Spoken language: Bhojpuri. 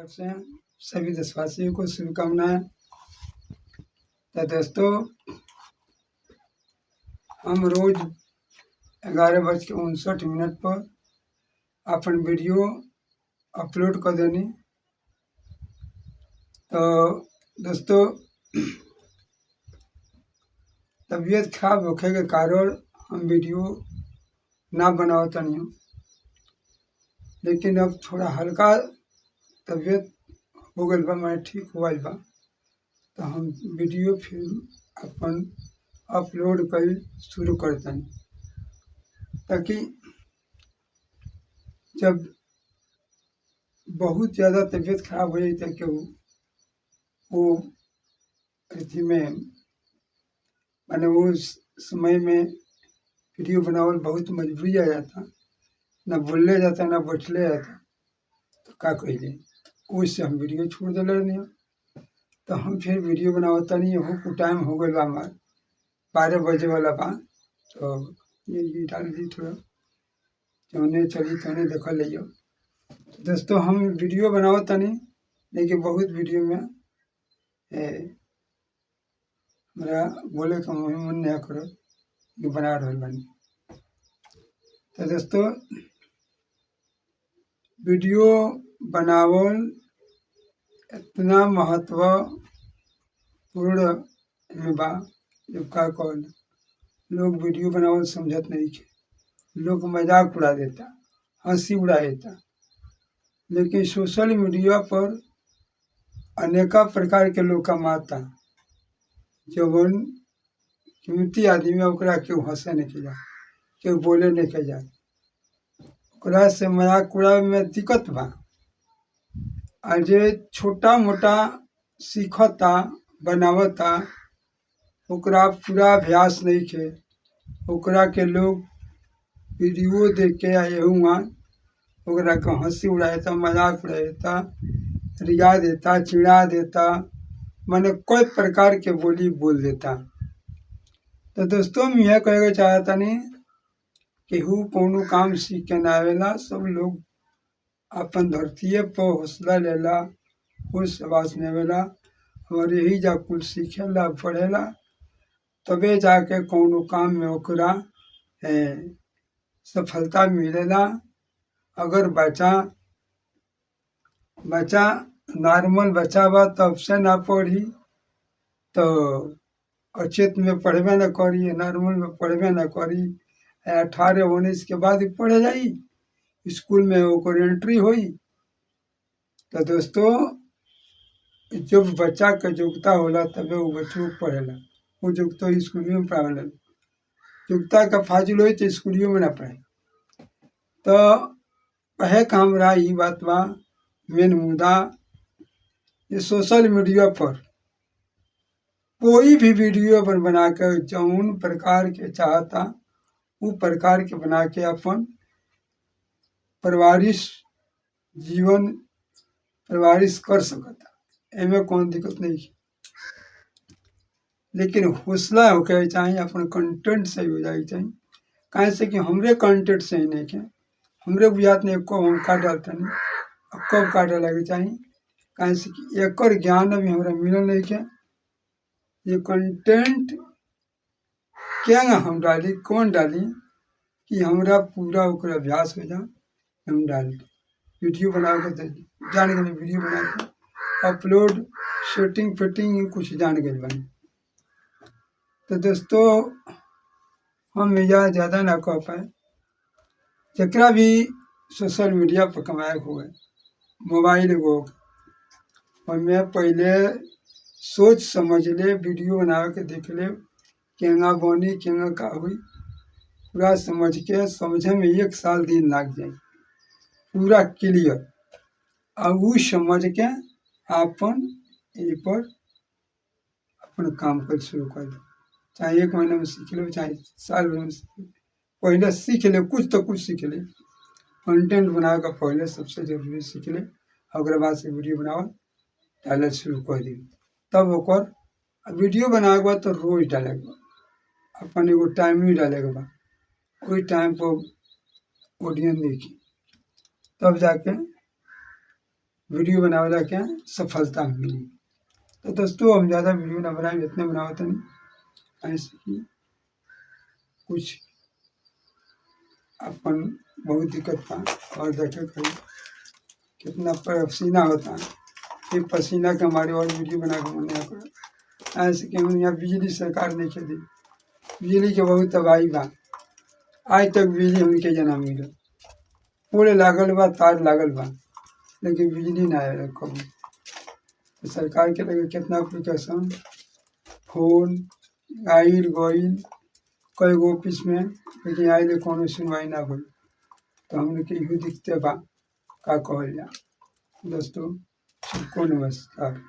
तरफ से सभी देशवासियों को शुभकामनाएं। तो दोस्तों, हम रोज 11:59 पर अपन वीडियो अपलोड कर देनी। तो दोस्तों, तबीयत खराब होने के कारण हम वीडियो ना बनावता नहीं हूँ, लेकिन अब थोड़ा हल्का तबीयत हो गई बा, मैं ठीक हुआ बा, तो हम वीडियो फिर अपन अपलोड कर शुरू करते हैं, ताकि जब बहुत ज़्यादा तबीयत खराब हो जाती है कि वो अथी में मैंने वो समय में वीडियो बनावल बहुत मजबूरी आ जाता, ना बोलने जाता ना बैठले जाता, तो का कहिए उससे हम वीडियो छोड़ दिले नहीं। तो हम फिर वीडियो बनावता नहीं हो, कुछ टाइम हो गया बा, हमार 12 बजे वाला बा। तो ये डाल दी थोड़ा जौने चली तौने देखल लियो। तो दोस्तों, हम वीडियो बनावता नहीं, लेकिन बहुत वीडियो में हमारा बोले का मन नहीं करो कि बना रहा बनी। तो दोस्तों, वीडियो बनावल इतना महत्वपूर्ण में बा, जब का कहल लोग वीडियो बनावल समझत नहीं के, लोग मजाक उड़ा देता, हंसी उड़ा देता, लेकिन सोशल मीडिया पर अनेका प्रकार के लोग कमाता, जवन कीमती आदमी ओकरा केहू हंसे नहीं के जा, केहू बोले नहीं के जा, ओकरा से मजाक उड़ावे में दिक्कत बा। आ जे छोटा मोटा सीखता बनावता, ओकरा पूरा अभ्यास नहीं के, ओकरा के लोग वीडियो देख के हुआ ओकरा के हंसी उड़ा देता, मजाक उड़ा देता, रिया देता, चिढ़ा देता, माने कोई प्रकार के बोली बोल देता। तो दोस्तों, मैं यह कहे चाहता नहीं केहू कोनो काम सीख के ना आवेला, सब लोग अपन धरतीये पर हौसला लेला, खुश आवाज में आवेला, और यही जा कुल सीखेला पढ़ेला, तबे जाके कोनो काम में ओकरा सफलता मिलेला। अगर बच्चा नॉर्मल बच्चा बा तब से ना पढ़ी तो अचेत में पढ़बे न करी, नॉर्मल में पढ़बे न करी, 18-19 के बाद ही पढ़े जाई, स्कूल में ओकर एंट्री हुई। तो दोस्तों, जब बच्चा के योग्यता होला तबे वो बच्चों पढ़ेला, वो योग्यता स्कूलियों में पढ़ावेला, योग्यता का फाजिल हो तो स्कूलियों में ना पढ़े। तो कहे का हमरा ये बात बा, मेन मुद्दा ये सोशल मीडिया पर कोई भी वीडियो पर बना के जौन प्रकार के चाहता वो प्रकार के बना के अपन परवरिश जीवन परवरिश कर सकता, एमें कौन दिक्कत नहीं है। लेकिन हौसला होके चाहिए, अपन कंटेंट सही हो जाए चाहिए, कहे से कि हमरे कंटेंट सही नहीं के, हमरे बुझात नहीं कब हम का डालता नहीं और कब का डाले के चाहिए, कहे से कि एक ज्ञान अभी हमरा मिलल नहीं के, ये कंटेंट क्या हम डाली कौन डाली कि हमरा पूरा ओकर अभ्यास हो जाए, हम डाल वीडियो बना के जान गए, वीडियो बना के अपलोड सेटिंग फिटिंग कुछ जान गए बनी। तो दोस्तों, हम यह ज़्यादा ना कह पाए, जकरा भी सोशल मीडिया पर कमाए हुए मोबाइल हो, और मैं पहले सोच समझ ले वीडियो बना के देख ले केंगा बनी केंगा का हुई, पूरा समझ के समझे में 1 साल दिन लग जाए पूरा क्लियर, और वो समझ के अपन ये पर अपन काम कर शुरू कर दो, चाहे 1 महीना में सीख लो, चाहे साल भर में सीख लो, पहले सीख ले, कुछ तो कुछ सीख ले, कंटेंट बना कर पहले सबसे जरूरी सीख ले, अगर बाद से वीडियो बनाओ डाले शुरू कर दी, तब ओकर वीडियो बनाए बाद तो रोज डालेगा, अपन एगो टाइम ही डालेगा बा, कोई टाइम पर ऑडियंस देखी, तब जाके वीडियो बनावला के सफलता मिली। तो दोस्तों हम ज़्यादा वीडियो ना बनाए, इतने बनावत नहीं ऐसे कि कुछ अपन बहुत दिक्कत बा। और देखे कहीं कितना पसीना होता है, ये पसीना के हमारे और वीडियो बना के मन नहीं कर। ऐसे कि हम यहाँ बिजली सरकार नहीं के दी, बिजली के बहुत तबाही बा। आज तक बिजली हमके जना मिले, पूरे लागल बा, तार लागल बा, लेकिन बिजली ना आए कभी। तो सरकार के लगे कितना एप्लीकेशन फोन आइल गइल कई गो ऑफिस में, लेकिन आइले कोनो सुनवाई ना हुई। तो हमने के इहो दिखते बा, का कहल जा। दोस्तों सबको नमस्कार।